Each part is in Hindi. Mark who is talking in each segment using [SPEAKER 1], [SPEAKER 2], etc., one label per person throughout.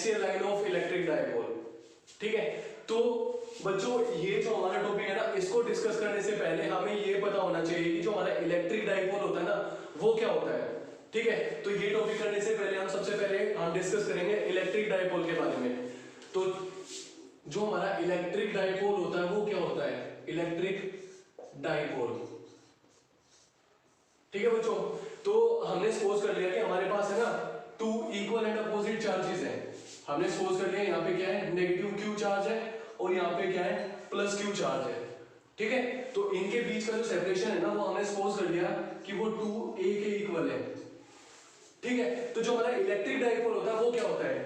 [SPEAKER 1] Axial line of electric dipole. ठीक है, तो बच्चों ये जो हमारा टॉपिक है ना, इसको डिस्कस करने से पहले हमें ये पता होना चाहिए कि जो हमारा इलेक्ट्रिक डायपोल होता है ना, वो क्या होता है। ठीक है, तो ये टॉपिक करने से पहले हम सबसे पहले हम डिस्कस करेंगे इलेक्ट्रिक डायपोल के बारे में। तो जो हमारा इलेक्ट्रिक डायपोल होता है वो क्या होता है, इलेक्ट्रिक डायपोल। ठीक है बच्चों, तो हमने सपोज कर लिया कि हमारे पास है ना two equal and opposite charges हैं। हमने सपोज कर लिया यहाँ पे क्या है, नेगेटिव क्यू चार्ज है और यहाँ पे क्या है, प्लस क्यू चार्ज है। ठीक है, तो इनके बीच का जो सेपरेशन है ना, वो हमने सपोज कर लिया कि वो 2a के इक्वल है। ठीक है, तो जो हमारा इलेक्ट्रिक डायपोल होता है वो क्या होता है,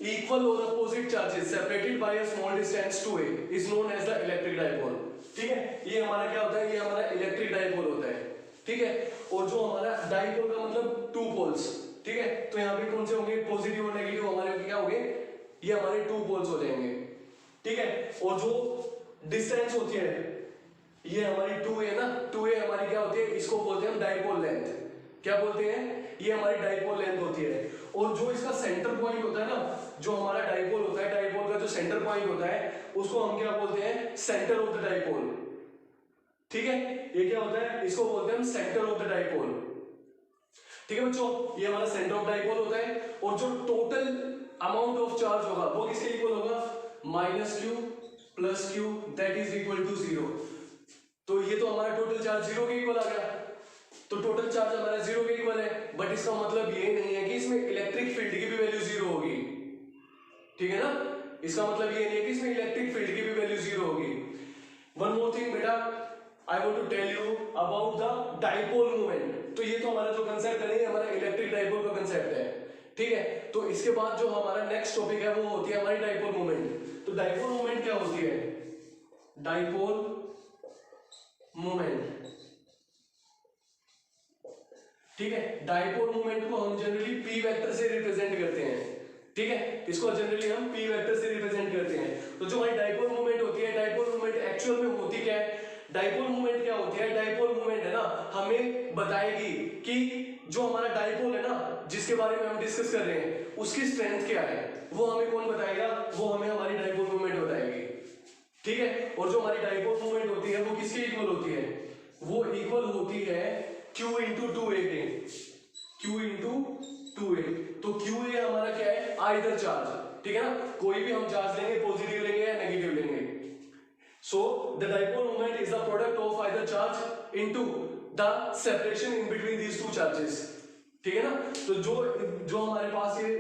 [SPEAKER 1] इक्वल और opposite charges separated by a small distance 2a is known as the electric dipole. ठीक है, ये हमारा क्या होता है, ये हमारा इलेक्ट्रिक डायपोल होता है। ठीक है, और जो हमारा डायपोल का मतलब टू पोल्स। ठीक है, तो यहाँ पे कौन से होंगे, पॉजिटिव और नेगेटिव हमारे क्या होंगे, ये हमारे टू पोल्स हो जाएंगे। ठीक है, और जो डिस्टेंस होती है ये हमारी 2a ना, 2a हमारी क्या होती है, इसको बोलते हैं हम डायपोल लेंथ। क्या बोलते हैं, ये हमारी डायपोल लेंथ होती है। और जो इसका सेंटर पॉइंट होता है ना, जो हमारा डायपोल होता है, डायपोल का जो सेंटर पॉइंट होता है उसको हम क्या बोलते हैं, सेंटर ऑफ द डायपोल। ठीक है, ये क्या होता है, इसको बोलते हैं हम सेंटर ऑफ द डायपोल। ठीक है बच्चों, ये हमारा सेंटर ऑफ डायपोल होता है। और जो टोटल अमाउंट ऑफ चार्ज होगा वो किसके इक्वल होगा, minus q plus q that is equal to 0। तो ये तो हमारा टोटल चार्ज 0 के इक्वल आ गया, तो टोटल चार्ज हमारा 0 के इक्वल है। बट इसका मतलब ये नहीं है कि इसमें इलेक्ट्रिक फील्ड की भी वैल्यू 0 होगी। ठीक है ना, इसका मतलब ये नहीं है कि इसमें इलेक्ट्रिक फील्ड की भी वैल्यू 0 होगी। वन मोर थिंग बेटा, I want to tell you about the dipole moment. तो ये तो हमारा जो कंसेप्ट है, हमारा इलेक्ट्रिक डायपोल का कंसेप्ट है। ठीक है, तो इसके बाद जो हमारा नेक्स्ट टॉपिक है वो होती है हमारी डायपोल मोमेंट। तो डायपोल मोमेंट क्या होती है, डायपोल मोमेंट। ठीक है, डायपोल मोमेंट को हम जनरली पी वेक्टर से रिप्रेजेंट करते हैं। ठीक है, इसको जनरली हम पी वेक्टर से रिप्रेजेंट करते हैं। तो जो हमारी डायपोल मोमेंट होती है, डायपोल मोमेंट एक्चुअल में होती क्या है, डायपोल मोमेंट क्या होती है, डायपोल मोमेंट है ना हमें बताएगी कि जो हमारा डायपोल है ना, जिसके बारे में हम डिस्कस कर रहे हैं, उसकी स्ट्रेंथ क्या है, वो हमें कौन बताएगा, वो हमें हमारी डायपोल मोमेंट बताएगी। ठीक है, और जो हमारी डायपोल मोमेंट होती है वो किसके इक्वल होती है, वो इक्वल होती है Q इंटू 2a के, Q इंटू 2a। तो QA हमारा क्या है, आइदर चार्ज। ठीक है ना, कोई भी हम चार्ज लेंगे, पॉजिटिव लेंगे या नेगेटिव लेंगे। So the dipole moment is the product of either charge into the separation in between these two charges. ठीक है ना, तो जो हमारे पास ये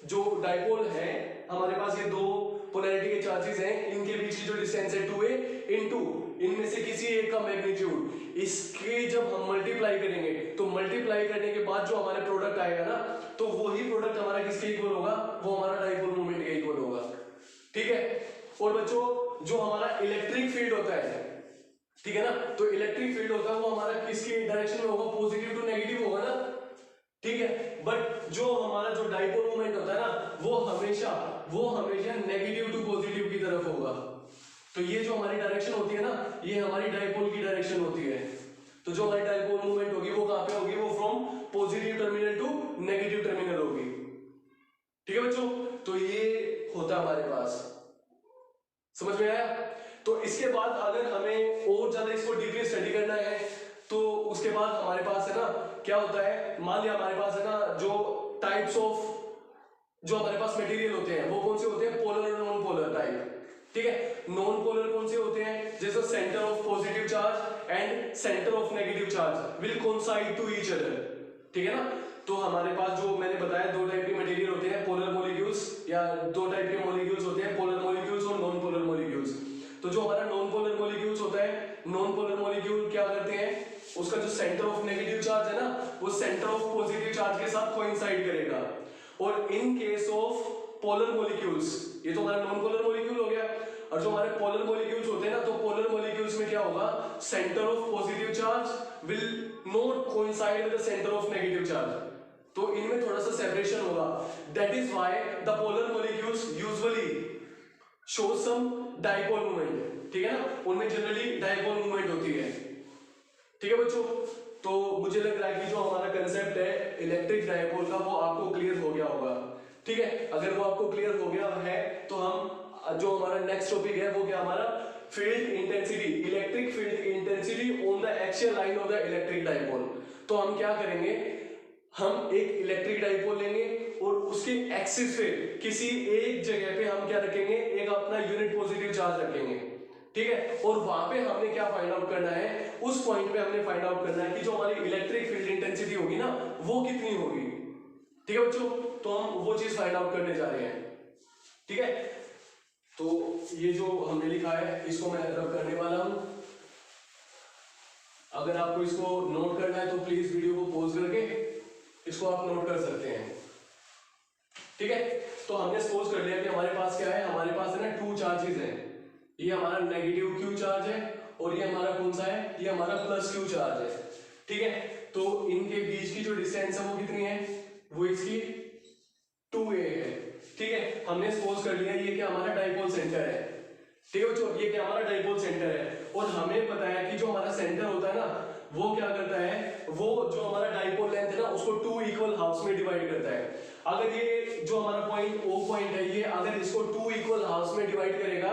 [SPEAKER 1] जो डायपोल है, हमारे पास ये दो पोलैरिटी के चार्जेस हैं, इनके बीच की जो डिस्टेंस है 2a इनटू इनमें से किसी एक का मैग्नीट्यूड, इसके जब हम मल्टीप्लाई करेंगे तो मल्टीप्लाई करने के बाद जो हमारे प्रोडक्ट आएगा ना, तो वही प्रोडक्ट हमारा किसके इक्वल होगा, वो हमारा डायपोल मोमेंट के इक्वल होगा। ठीक है, और बच्चों जो हमारा इलेक्ट्रिक फील्ड होता है, ठीक है ना, तो इलेक्ट्रिक फील्ड होता है वो हमारा किसकी डायरेक्शन में होगा, पॉजिटिव टू नेगेटिव होगा ना। ठीक है, बट जो हमारा जो डायपोल मोमेंट होता है ना, वो हमेशा नेगेटिव टू पॉजिटिव की तरफ होगा। तो ये जो हमारी डायरेक्शन होती है ना, ये हमारी डायपोल की डायरेक्शन होती है। तो जो हमारी डायपोल मोमेंट होगी वो कहां पे होगी, वो from positive terminal to negative terminal होगी। ठीक है बच्चों, तो ये होता है हमारे पास, समझ में आया। तो इसके बाद अगर हमें और ज्यादा इसको डीपली स्टडी करना है तो उसके बाद हमारे पास है ना क्या होता है, मान लिया हमारे पास है ना जो टाइप्स ऑफ जो हमारे पास मटेरियल होते हैं वो कौन से होते हैं, पोलर और नॉन पोलर टाइप। ठीक है, नॉन पोलर कौन से होते हैं, जैसे centre of positive charge and centre of negative charge will coincide to each other. ठीक है ना, तो हमारे पास जो मैंने बताया दो टाइप के मटेरियल होते हैं, पोलर मॉलिक्यूल्स, या दो टाइप के मॉलिक्यूल्स होते हैं, पोलर मॉलिक्यूल्स और नॉन पोलर मॉलिक्यूल्स। तो जो हमारा नॉन पोलर मॉलिक्यूल्स होता है, नॉन पोलर मॉलिक्यूल क्या करते हैं, उसका जो सेंटर ऑफ नेगेटिव चार्ज है ना, वो सेंटर ऑफ पॉजिटिव चार्ज के साथ कोइंसाइड करेगा। और in case of polar molecules, ये तो हमारा नॉन पोलर मॉलिक्यूल हो गया, और जो हमारे पोलर मॉलिक्यूल्स होते हैं ना, तो पोलर मॉलिक्यूल्स में क्या होगा, centre of positive charge will not coincide with the centre of negative charge. तो इनमें थोड़ा सा सेपरेशन होगा। That is why the polar molecules usually show some dipole moment. ठीक है ना, उनमें जनरली डायपोल मोमेंट होती है। ठीक है बच्चों, तो मुझे लग रहा है कि जो हमारा कंसेप्ट है इलेक्ट्रिक डायपोल का वो आपको क्लियर हो गया होगा। ठीक है, अगर वो आपको क्लियर हो गया है तो हम जो हमारा नेक्स्ट टॉपिक है वो क्या हमारा field intensity, electric field intensity on the axial line of the electric dipole. तो हम क्या करेंगे, हम एक इलेक्ट्रिक डाइपोल लेंगे और उसके एक्सिस पे किसी एक जगह पे हम क्या रखेंगे, एक अपना यूनिट पॉजिटिव चार्ज रखेंगे, ठीक है। और वहां पे हमने क्या फाइंड आउट करना है, उस पॉइंट पे हमने फाइंड आउट करना है कि जो हमारी इलेक्ट्रिक फील्ड इंटेंसिटी होगी ना वो कितनी होगी, ठीक है बच्चों। तो हम वो चीज फाइंड आउट करने जा रहे हैं, ठीक है। तो ये जो हमने लिखा है इसको मैं रब करने वाला हूं। अगर आपको इसको नोट करना है तो प्लीज वीडियो को पॉज करके इसको आप नोट कर सकते हैं, ठीक है। तो हमने सपोज कर लिया कि हमारे पास क्या है, हमारे पास है ना टू चार्जेस हैं, ये हमारा नेगेटिव क्यू चार्ज है और ये हमारा कौन सा है, ये हमारा प्लस क्यू चार्ज है, ठीक है। तो इनके बीच की जो डिस्टेंस है वो कितनी है, वो इसकी 2a है, ठीक है। हमने सपोज कर लिया ये क्या हमारा डाइपोल सेंटर है, ठीक है बच्चों, ये क्या हमारा डाइपोल सेंटर है। और हमें पता है कि जो हमारा सेंटर होता है ना वो क्या करता है, वो जो हमारा डाइपोल लेंथ है ना उसको 2 इक्वल हाफ्स में डिवाइड करता है। अगर ये जो हमारा पॉइंट O पॉइंट है, ये अगर इसको 2 इक्वल हाफ्स में डिवाइड करेगा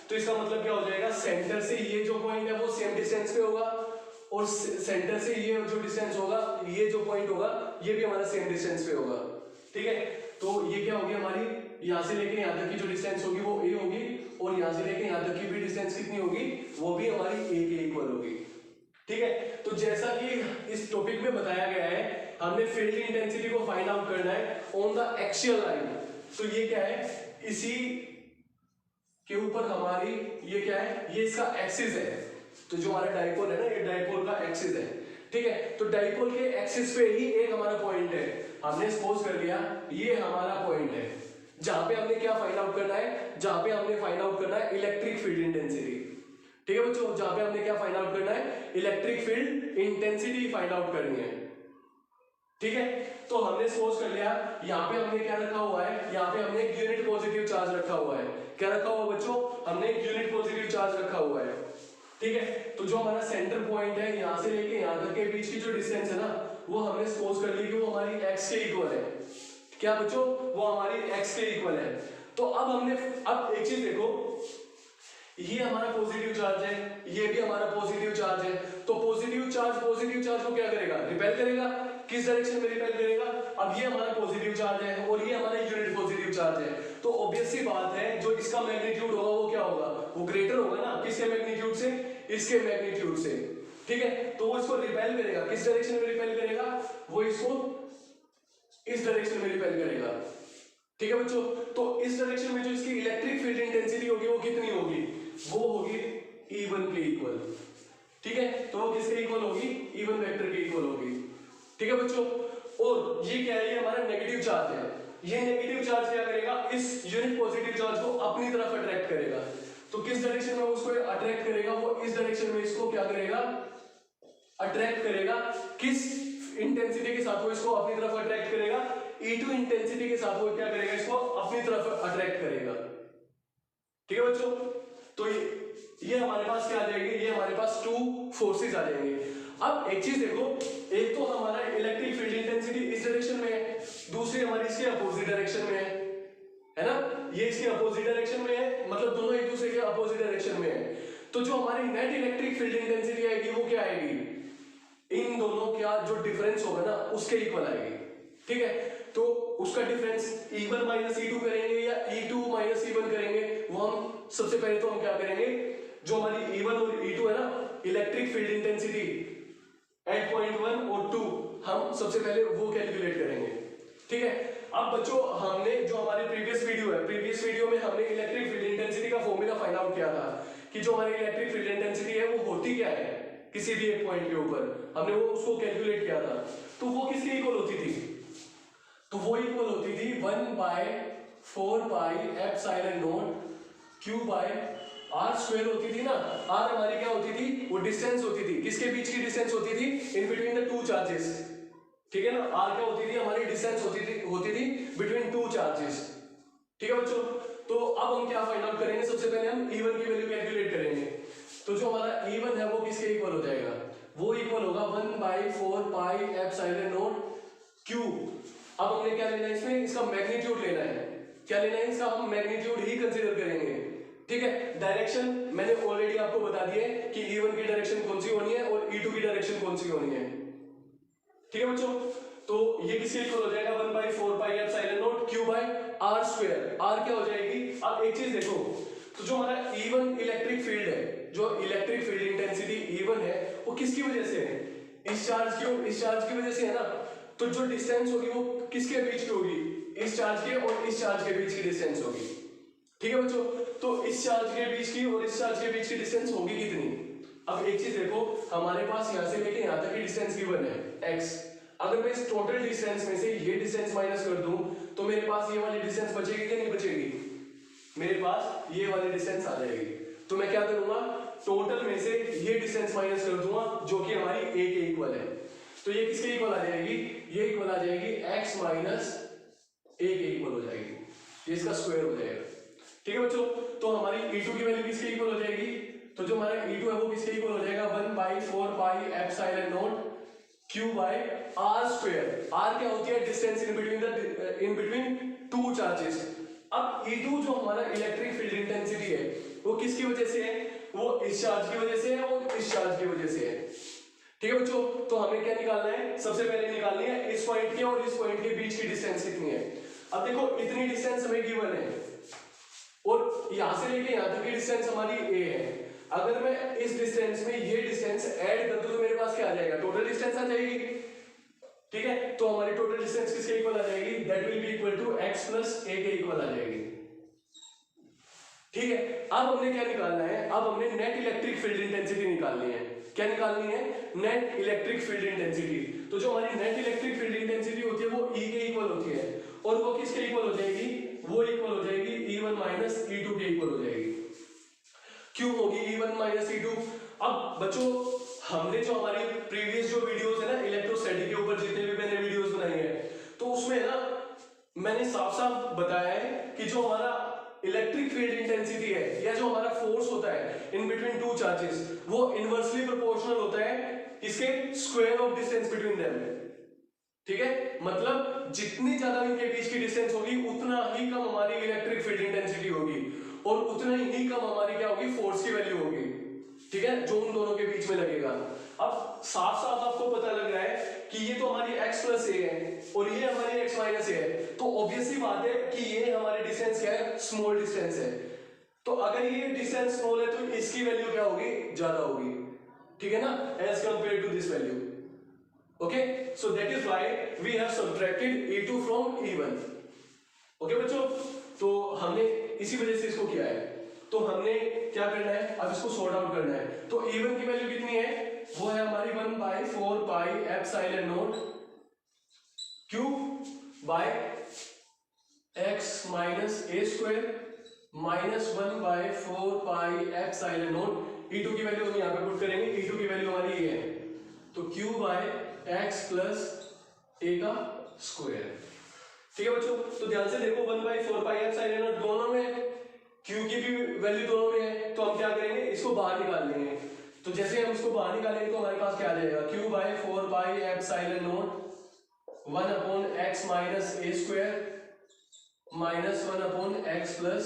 [SPEAKER 1] तो इसका मतलब क्या हो जाएगा, सेंटर से ये जो पॉइंट है वो सेम डिस्टेंस पे होगा और सेंटर से ये जो डिस्टेंस होगा, ये जो पॉइंट होगा ये भी हमारा सेम डिस्टेंस पे होगा, ठीक है। तो ये क्या होगी, हमारी यहाँ से लेके यहाँ तक की जो डिस्टेंस होगी वो a होगी और यहाँ से लेके यहाँ तक की भी डिस्टेंस कितनी होगी, वो भी हमारी a के इक्वल होगी, ठीक है। तो जैसा कि इस टॉपिक में बताया गया है, हमने फील्ड इंटेंसिटी को फाइंड आउट करना है ऑन द एक्सियल लाइन। तो ये क्या है, इसी के ऊपर हमारी ये क्या है, ये इसका एक्सिस है। तो जो हमारा डाइपोल है ना, ये डाइपोल का एक्सिस है, ठीक है। तो डाइपोल के एक्सिस पे ही एक हमारा पॉइंट है, हमने सपोज कर लिया ये हमारा पॉइंट है जहां पे हमने क्या फाइंड आउट करना है, जहां पे हमने फाइंड आउट करना है इलेक्ट्रिक फील्ड इंटेंसिटी, ठीक है बच्चों। जहां पे हमने क्या फाइंड आउट करना है, electric field intensity find out करनी है, ठीक है। तो हमने सपोज कर लिया यहाँ पे हमने क्या रखा हुआ है, यहाँ पे हमने एक यूनिट पॉजिटिव चार्ज रखा हुआ है। क्या रखा हुआ बच्चों, हमने एक यूनिट पॉजिटिव चार्ज रखा हुआ है, ठीक है। तो जो हमारा सेंटर पॉइंट है यहाँ से लेके यहाँ तक के बीच की जो डिस्टेंस है ना, वो हमने सपोज कर ली कि वो हमारी x के इक्वल है। क्या बच्चों, वो हमारी x के इक्वल है। तो अब हमने, अब एक चीज देखो, ये हमारा पॉजिटिव चार्ज है, ये भी हमारा पॉजिटिव चार्ज है। तो पॉजिटिव चार्ज को क्या करेगा, रिपेल करेगा। किस डायरेक्शन में रिपेल करेगा, अब ये हमारा पॉजिटिव चार्ज है और ये हमारा यूनिट पॉजिटिव चार्ज है। तो ऑब्वियस सी बात है, जो इसका मैग्नीट्यूड होगा वो क्या होगा, वो ग्रेटर होगा ना, किसके मैग्नीट्यूड से, इसके मैग्नीट्यूड से, ठीक है। तो वो इसको रिपेल करेगा, किस डायरेक्शन में रिपेल करेगा, वो इसको इस डायरेक्शन में रिपेल करेगा, ठीक है बच्चों। तो इस डायरेक्शन में जो इसकी इलेक्ट्रिक फील्ड इंटेंसिटी होगी वो कितनी होगी, वो होगी E1 के इक्वल, ठीक है। तो वो किसके इक्वल होगी, E1 वेक्टर के इक्वल होगी, ठीक है बच्चों। और ये क्या है, ये हमारा नेगेटिव चार्ज है। ये नेगेटिव चार्ज क्या करेगा, इस यूनिट पॉजिटिव चार्ज को अपनी तरफ अट्रैक्ट करेगा। तो किस डायरेक्शन में उसको अट्रैक्ट करेगा, वो इस डायरेक्शन में इसको क्या करेगा, अट्रैक्ट करेगा। किस इंटेंसिटी के साथ वो इसको अपनी तरफ अट्रैक्ट करेगा, E2 इंटेंसिटी के साथ वो क्या करेगा, इसको अपनी तरफ अट्रैक्ट करेगा, ठीक है बच्चों। तो ये हमारे पास क्या आ जाएंगे, ये हमारे पास टू फोर्सेस आ जाएंगे। अब एक चीज देखो, एक तो हमारा इलेक्ट्रिक फील्ड इंटेंसिटी इस डायरेक्शन में है, दूसरी हमारी इसके अपोजिट डायरेक्शन में है ना, ये इसके अपोजिट डायरेक्शन में है, मतलब दोनों एक दूसरे के अपोजिट डायरेक्शन में है। तो जो हमारी नेट इलेक्ट्रिक फील्ड इंटेंसिटी आएगी वो क्या आएगी, इन दोनों का जो डिफरेंस होगा ना उसके इक्वल आएगी, ठीक है। तो उसका डिफरेंस E1 माइनस E2 करेंगे या E2 माइनस E1 करेंगे, वो हम सबसे पहले तो हम क्या करेंगे, जो हमारी E1 और E2 है ना, electric field intensity at point 1 और 2, हम सबसे पहले वो कैलकुलेट करेंगे, ठीक है। अब बच्चों हमने जो हमारी प्रीवियस वीडियो में हमने इलेक्ट्रिक फील्ड इंटेंसिटी का फॉर्मूला फाइंड आउट किया था कि जो हमारी इलेक्ट्रिक फील्ड इंटेंसिटी है वो होती क्या है, किसी भी एक पॉइंट के ऊपर हमने वो उसको कैलकुलेट किया था। तो वो किसके इक्वल होती थी, तो वो इक्वल होती थी 1/4 pi epsilon naught Q by R square होती थी ना। R हमारी क्या होती थी, वो डिस्टेंस होती थी, किसके बीच की डिस्टेंस होती थी, in between the two charges, ठीक है ना। R क्या होती थी, हमारी डिस्टेंस होती थी बिटवीन टू चार्जेस, ठीक है बच्चों। तो अब हम क्या फाइंड आउट करेंगे, सबसे पहले हम E1 की वैल्यू कैलकुलेट करेंगे। तो जो हमारा E1 है वो किसके इक्वल हो जाएगा, वो इक्वल होगा 1/4 पाई एप्सिलॉन नॉट Q अब हमने क्या लेना है इसमें, इसका मैग्नीट्यूड लेना है। क्या लेना है इसका, हम मैग्नीट्यूड ही कंसीडर करेंगे, ठीक है। डायरेक्शन मैंने ऑलरेडी आपको बता दिया है कि E1 की डायरेक्शन कौन सी होनी है और E2 की डायरेक्शन कौन सी होनी है, ठीक है बच्चों। तो ये किसके इक्वल हो जाएगा, 1/4 pi epsilon naught Q by R square. R क्या हो जाएगी, अब एक चीज देखो, तो जो हमारा E1 इलेक्ट्रिक फील्ड है, जो इलेक्ट्रिक फील्ड इंटेंसिटी E1 है, वो किसकी वजह से है, इस चार्ज की वजह से है ना। तो जो डिस्टेंस होगी वो किसके बीच की होगी, इस चार्ज के और इस चार्ज के बीच की डिस्टेंस होगी, ठीक है बच्चों। तो इस चार्ज के बीच की और इस चार्ज के बीच की डिस्टेंस होगी कितनी। अब एक चीज देखो, हमारे पास यहां से लेके यहां तक की डिस्टेंस गिवन है x। अगर मैं इस टोटल डिस्टेंस में से ये डिस्टेंस माइनस कर दूं तो मेरे पास ये वाली डिस्टेंस बचेगी कि नहीं बचेगी, मेरे पास ये वाली डिस्टेंस आ जाएगी। तो मैं क्या करूंगा, टोटल में से ये डिस्टेंस माइनस कर दूंगा जो कि हमारी a के इक्वल है। तो ये किसके इक्वल आ जाएगी, ये इक्वल आ जाएगी x माइनस a के इक्वल हो जाएगी, ये इसका स्क्वायर हो जाएगा, ठीक है बच्चों। तो हमारी E2 की वैल्यू किसके इक्वल हो जाएगी, तो जो हमारा E2 है वो किसके इक्वल हो जाएगा, 1/4 pi epsilon naught Q by R square. R क्या होती है, distance in between two charges. अब E2 जो हमारा इलेक्ट्रिक फील्ड इंटेंसिटी है वो किसकी वजह से है, वो इस चार्ज की वजह से है और इस चार्ज की वजह से है, ठीक है बच्चों। तो हमें क्या निकालना है, सबसे पहले निकालनी है इस पॉइंट के और इस पॉइंट के बीच की डिस्टेंस कितनी है। अब देखो इतनी डिस्टेंस हमें गिवन है और यहां से लेके यहां तक की डिस्टेंस हमारी a है। अगर मैं इस डिस्टेंस में ये डिस्टेंस ऐड कर दूं तो मेरे पास क्या आ जाएगा, टोटल डिस्टेंस आ जाएगी, ठीक है। तो हमारी टोटल डिस्टेंस किसके इक्वल आ जाएगी, that will be equal to x plus a के इक्वल आ जाएगी, ठीक है। अब हमने क्या निकालना है, अब हमने नेट इलेक्ट्रिक फील्ड इंटेंसिटी निकालनी है। क्या निकालनी है, नेट इलेक्ट्रिक फील्ड इंटेंसिटी। तो जो हमारी नेट इलेक्ट्रिक फील्ड इंटेंसिटी होती है वो E के इक्वल होती है और वो किसके इक्वल हो जाएगी, वो इक्वल हो जाएगी E1 माइनस E2 के इक्वल हो जाएगी। क्यों होगी E1 माइनस E2। अब बच्चों हमने जो हमारी प्रीवियस जो वीडियोस है ना इलेक्ट्रोस्टैटिक के ऊपर जितने भी मैंने वीडियोस बनाई है तो उसमें ना मैंने साफ साफ बताया है कि जो हमारा इलेक्ट्रिक फील्ड इंटेंसिटी है या जो हमारा फोर्स होता है इन बिटवीन टू चार्जेस वो इनवर्सली प्रोपोर्शनल होता है इसके square of distance between them, ठीक है। मतलब जितनी ज्यादा इनके बीच की डिस्टेंस होगी उतना ही कम हमारी इलेक्ट्रिक फील्ड इंटेंसिटी होगी और उतना ही कम हमारी क्या होगी, फोर्स की वैल्यू होगी, ठीक है, जो उन दोनों के बीच में लगेगा। अब साफ साफ आपको पता लग रहा है कि ये तो हमारी x प्लस a है और ये हमारी x माइनस a है, तो ऑब्वियसली बात है कि ये हमारी डिस्टेंस क्या है, स्मॉल डिस्टेंस है। तो अगर ये डिस्टेंस स्मॉल है तो इसकी वैल्यू क्या होगी, ज्यादा होगी, ठीक है ना, as compare to this value. Okay, so that is why we have subtracted E2 from E1. Okay बच्चों, तो हमने इसी वजह से इसको किया है। तो हमने क्या करना है, अब इसको सॉर्ट आउट करना है। तो E1 की वैल्यू कितनी है, वो है हमारी 1/4 pi epsilon naught Q by x minus a square minus 1/4 pi epsilon naught. E2 की वैल्यू हम यहाँ पे पुट करेंगे, E2 की वैल्यू हमारी ये है, तो Q by x plus a का स्क्वायर, ठीक है बच्चों। तो ध्यान से देखो 1/4 पाई एप्सिलॉन नॉट दोनों में, q की भी वैल्यू दोनों में है, तो हम क्या करेंगे, इसको बाहर निकाल लेंगे। तो जैसे हम इसको बाहर निकालेंगे तो हमारे पास क्या आ जाएगा, q by 4 pi epsilon naught 1 upon x minus a square minus 1 upon x plus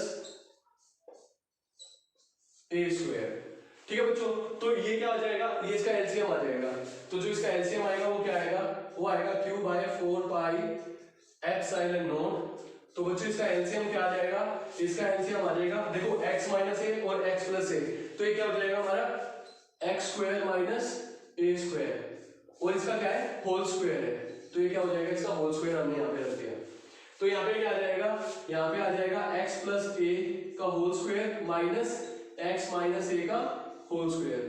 [SPEAKER 1] a square, ठीक है बच्चों। तो ये क्या आ जाएगा, ये इसका एलसीएम आ जाएगा। तो जो इसका एलसीएम आएगा वो क्या आएगा, वो आएगा Q by 4 pi epsilon naught. तो बच्चों इसका एलसीएम क्या आ जाएगा, इसका एलसीएम आ जाएगा, देखो x माइनस a और x प्लस a, तो ये क्या हो जाएगा हमारा x square minus a square और इसका क्या है, होल स्क्वायर है, तो ये क्या हो जाएगा, इसका होल स्क्वायर हमने यहाँ पे रख दिया। तो यहाँ पे क्या आ जाएगा, यहाँ पे आ जाएगा x प्लस a का whole square minus x minus a का होल स्क्वायर,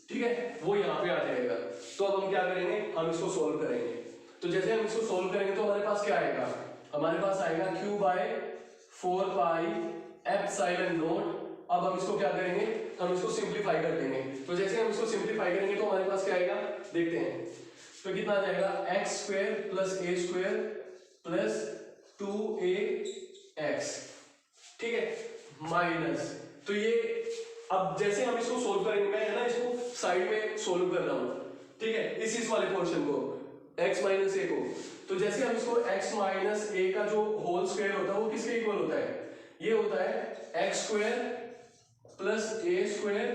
[SPEAKER 1] ठीक है, वो यहाँ पे आ जाएगा। तो अब हम क्या करेंगे, हम इसको सोल्व करेंगे। तो जैसे हम इसको सोल्व करेंगे तो हमारे पास क्या आएगा, हमारे पास आएगा Q by 4 pi epsilon naught. अब हम इसको क्या करेंगे, हम इसको सिंप्लीफाई कर देंगे। तो जैसे हम इसको सिंप्लीफाई करेंगे तो हमारे पास क्या आएगा, देखते हैं। तो कितना आ जाएगा, x square plus a square plus 2ax, ठीक है, माइनस, तो ये अब जैसे हम इसको सोल्व करेंगे, मैं है ना इसको साइड में सोल्व कर रहा हूं, ठीक है, इस वाले पोर्शन को x माइनस a को। तो जैसे हम इसको x माइनस ए का जो होल स्क्वायर होता है वो किसके इक्वल होता है, ये होता है x स्क्वायर प्लस ए स्क्वायर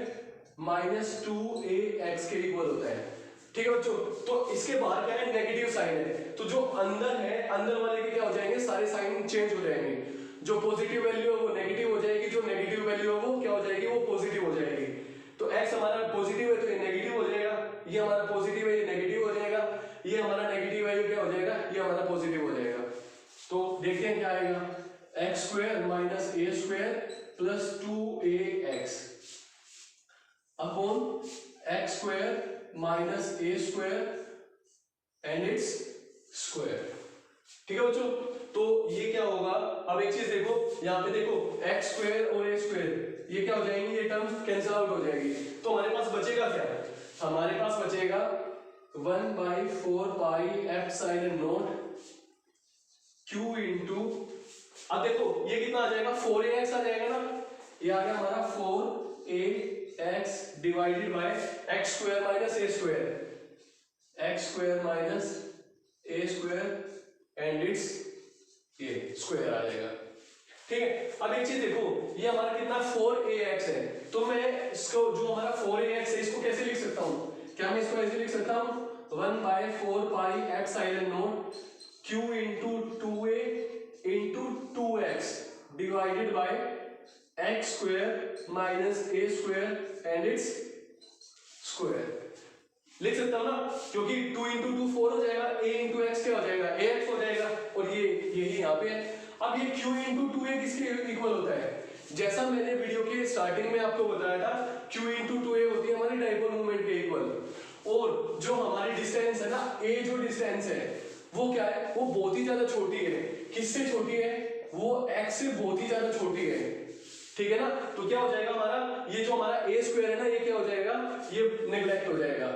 [SPEAKER 1] माइनस 2ax के इक्वल होता है। ठीक है बच्चों, तो इसके बाहर क्या है, नेगेटिव साइन है, तो जो अंदर है अंदर वाले के क्या हो जाएंगे, सारे साइन चेंज हो जाएंगे। जो पॉजिटिव वैल्यू है वो नेगेटिव हो जाएगी, जो नेगेटिव वैल्यू है वो क्या हो जाएगी, वो पॉजिटिव हो जाएगी। तो x हमारा पॉजिटिव है तो ये नेगेटिव हो जाएगा, ये हमारा पॉजिटिव है ये नेगेटिव हो जाएगा, ये हमारा नेगेटिव है ये क्या हो जाएगा, ये हमारा पॉजिटिव हो जाएगा। तो देखते हैं क्या आएगा, x square minus A square plus 2ax upon x square minus A square and its square. ठीक है बच्चों, तो ये क्या होगा, अब एक चीज देखो, यहाँ पे देखो x स्क्वायर और a स्क्वायर ये क्या हो जाएंगे, ये टर्म कैंसिल आउट हो जाएगी। तो हमारे पास बचेगा क्या, हमारे पास बचेगा 1/4 pi epsilon naught q into, अब देखो ये कितना आ जाएगा, 4ax आ जाएगा ना, ये आ गया हमारा 4ax divided by x square minus A square, x square minus A square and it's ये स्क्वायर आ जाएगा। ठीक है, अब एक चीज देखो, ये हमारा कितना 4ax है, तो मैं इसको जो हमारा 4ax है इसको कैसे लिख सकता हूँ, क्या मैं इसको ऐसे लिख सकता हूँ 1/4 pi epsilon naught q into 2a into 2x divided by x square minus A square and its square लिख सकता हूँ ना, क्योंकि 2 इंटू 2 4 हो जाएगा, a इंटू एक्स क्या हो जाएगा, ax हो जाएगा, और ये यहाँ पे है। अब ये q इंटू 2a किसके इक्वल होता है, जैसा मैंने वीडियो के स्टार्टिंग में आपको बताया था, q इंटू 2a होती है हमारी डाइपोल मोमेंट के इक्वल, और जो हमारी डिस्टेंस है ना, a जो डिस्टेंस है वो क्या है, वो बहुत ही ज्यादा छोटी है, किससे छोटी है, वो x से बहुत ही ज्यादा छोटी है। ठीक है ना, तो क्या हो जाएगा हमारा, ये जो हमारा a स्क्वायर है ना, ये क्या हो जाएगा, ये नेग्लेक्ट हो जाएगा,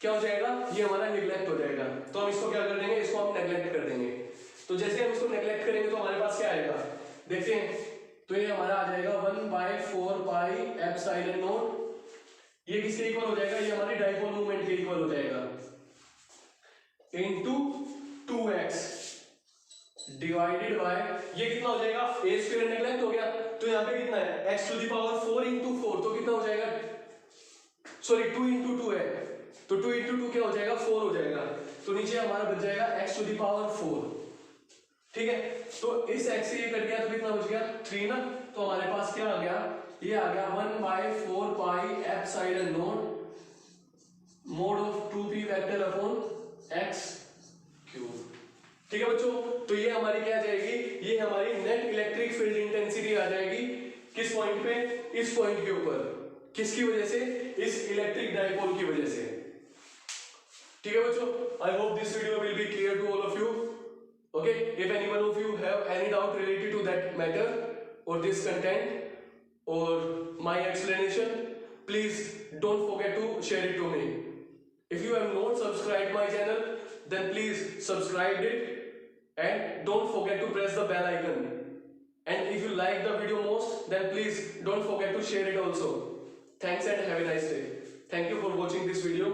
[SPEAKER 1] क्या हो जाएगा, ये हमारा नेग्लेक्ट हो जाएगा। तो हम इसको क्या कर देंगे, इसको हम नेग्लेक्ट कर देंगे। तो जैसे हम इसको नेग्लेक्ट करेंगे तो हमारे पास क्या आएगा, देखते हैं, तो ये हमारा आ जाएगा 1/4 पाई एप्सिलॉन नॉट, ये किसके इक्वल हो जाएगा, ये हमारी डाइपोल मोमेंट के इक्वल हो जाएगा, इनटू 2x डिवाइडेड बाय, ये कितना हो जाएगा, a स्क्वायर नेग्लेक्ट हो गया, तो यहाँ पे कितना है x to the power 4 into 4, तो कितना हो जाएगा, सॉरी 2 इंटू 2 है, तो 2 इंटू 2 क्या हो जाएगा, 4 हो जाएगा, तो नीचे हमारा बच जाएगा x टू द पावर 4। ठीक है, तो इस x से ये कट गया तो कितना बच गया 3 ना, तो हमारे पास क्या आ गया, ये आ गया 1/4 pi epsilon not mode of 2p vector upon x cube. ठीक है बच्चों, तो ये हमारी क्या आ जाएगी, ये हमारी नेट इलेक्ट्रिक फील्ड इंटेंसिटी आ जाएगी, किस पॉइंट पे, इस पॉइंट के ऊपर, किसकी वजह से, इस इलेक्ट्रिक डाइपोल की वजह से। ठीक है बच्चों, I hope this video will be clear to all of you. Okay, if any one of you have any doubt related to that matter और दिस कंटेंट और my explanation, please don't forget to share it to me. If you have not subscribed my channel, then please subscribe it and don't forget to press the bell icon. And if you like the video most, then please don't forget to share it also. Thanks and have a nice day. Thank you for watching this video.